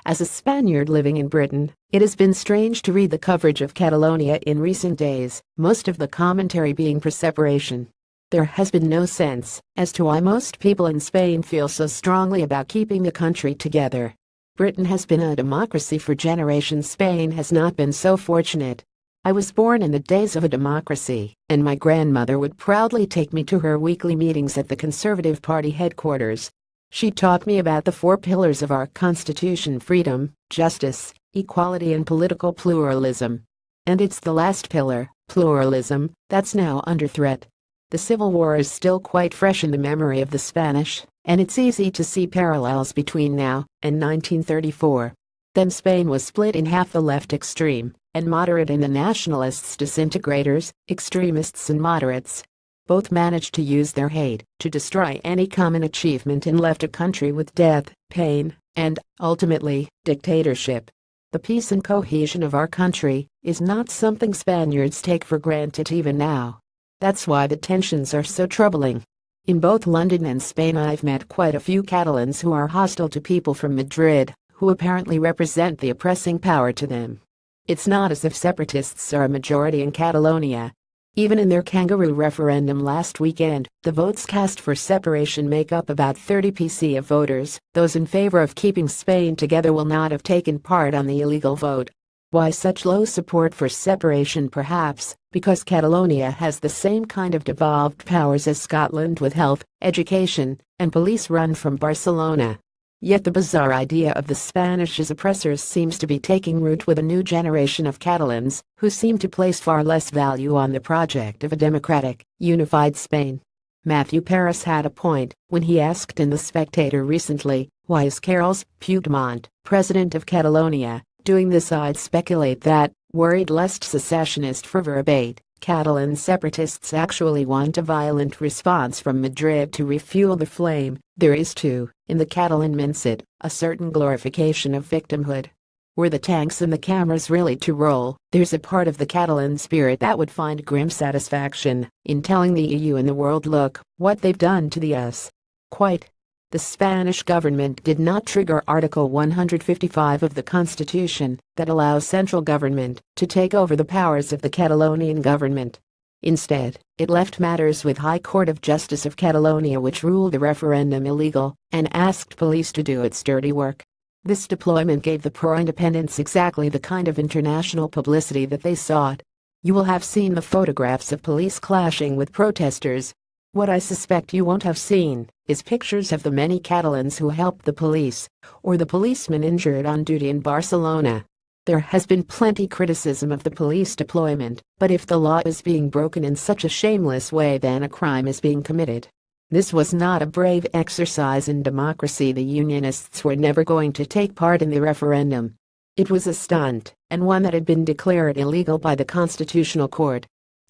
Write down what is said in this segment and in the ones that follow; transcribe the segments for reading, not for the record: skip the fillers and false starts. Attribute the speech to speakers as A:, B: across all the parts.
A: As a Spaniard living in Britain, it has been strange to read the coverage of Catalonia in recent days, most of the commentary being pro-separation. There has been no sense as to why most people in Spain feel so strongly about keeping the country together. Britain has been a democracy for generations. Spain has not been so fortunate. I was born in the days of a democracy, and my grandmother would proudly take me to her weekly meetings at the Conservative Party headquarters. She taught me about the four pillars of our Constitution: freedom, justice, equality, and political pluralism. And it's the last pillar, pluralism, that's now under threat. The Civil War is still quite fresh in the memory of the Spanish, and it's easy to see parallels between now and 1934. Then Spain was split in half: the left extreme and moderate and the nationalists, disintegrators, extremists and moderates. Both managed to use their hate to destroy any common achievement and left a country with death, pain, and, ultimately, dictatorship. The peace and cohesion of our country is not something Spaniards take for granted even now. That's why the tensions are so troubling. In both London and Spain I've met quite a few Catalans who are hostile to people from Madrid, who apparently represent the oppressing power to them. It's not as if separatists are a majority in Catalonia. Even in their kangaroo referendum last weekend, the votes cast for separation make up about 30% of voters. Those in favor of keeping Spain together will not have taken part on the illegal vote. Why such low support for separation? Perhaps because Catalonia has the same kind of devolved powers as Scotland, with health, education, and police run from Barcelona. Yet the bizarre idea of the Spanish as oppressors seems to be taking root with a new generation of Catalans who seem to place far less value on the project of a democratic, unified Spain. Matthew Paris had a point when he asked in The Spectator recently, why is Carles Puigdemont, president of Catalonia, doing this? I'd speculate that, worried lest secessionist fervor abate, Catalan separatists actually want a violent response from Madrid to refuel the flame. There is too, in the Catalan mindset, a certain glorification of victimhood. Were the tanks and the cameras really to roll, there's a part of the Catalan spirit that would find grim satisfaction in telling the EU and the world, look what they've done to the us. Quite. The Spanish government did not trigger Article 155 of the Constitution that allows central government to take over the powers of the Catalonian government. Instead, it left matters with High Court of Justice of Catalonia, which ruled the referendum illegal and asked police to do its dirty work. This deployment gave the pro-independents exactly the kind of international publicity that they sought. You will have seen the photographs of police clashing with protesters. What I suspect you won't have seen is pictures of the many Catalans who helped the police, or the policemen injured on duty in Barcelona. There has been plenty criticism of the police deployment, but if the law is being broken in such a shameless way, then a crime is being committed. This was not a brave exercise in democracy. The Unionists were never going to take part in the referendum. It was a stunt, and one that had been declared illegal by the Constitutional Court.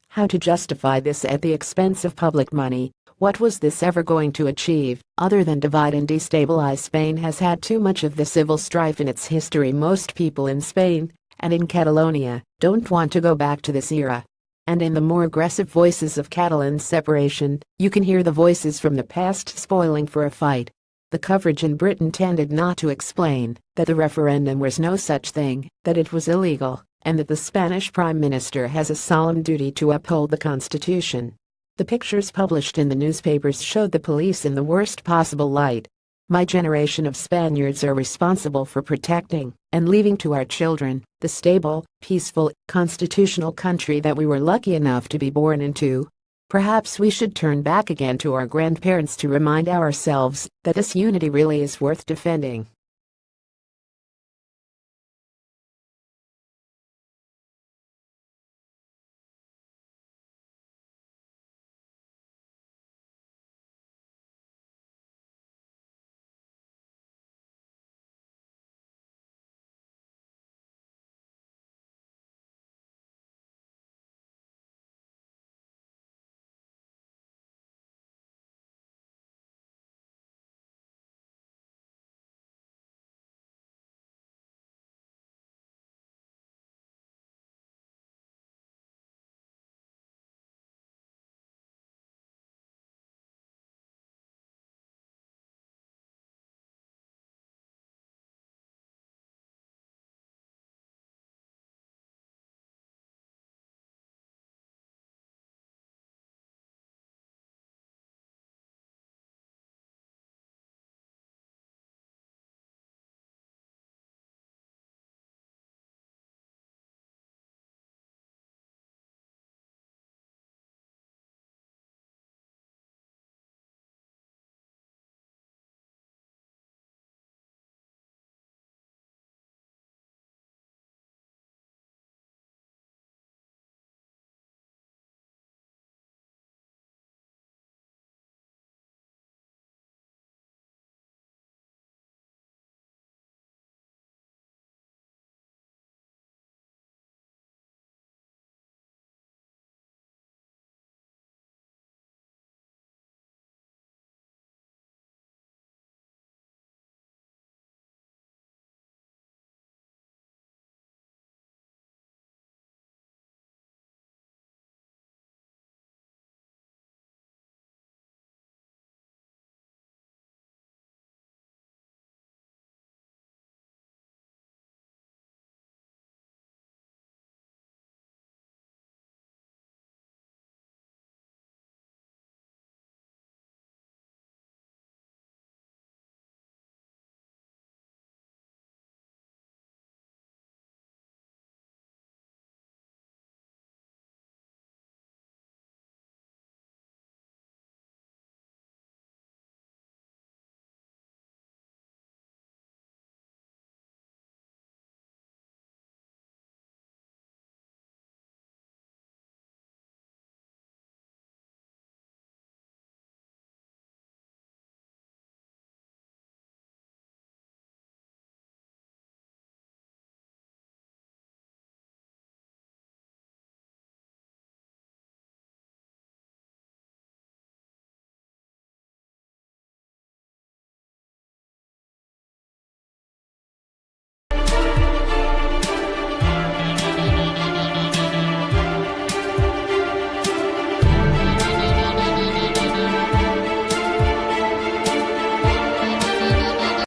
A: How to justify this at the expense of public money? What was this ever going to achieve, other than divide and destabilize? Spain has had too much of the civil strife in its history. Most people in Spain, and in Catalonia, don't want to go back to this era. And in the more aggressive voices of Catalan separation, you can hear the voices from the past spoiling for a fight. The coverage in Britain tended not to explain that the referendum was no such thing, that it was illegal, and that the Spanish Prime Minister has a solemn duty to uphold the Constitution. The pictures published in the newspapers showed the police in the worst possible light. My generation of Spaniards are responsible for protecting and leaving to our children the stable, peaceful, constitutional country that we were lucky enough to be born into. Perhaps we should turn back again to our grandparents to remind ourselves that this unity really is worth defending.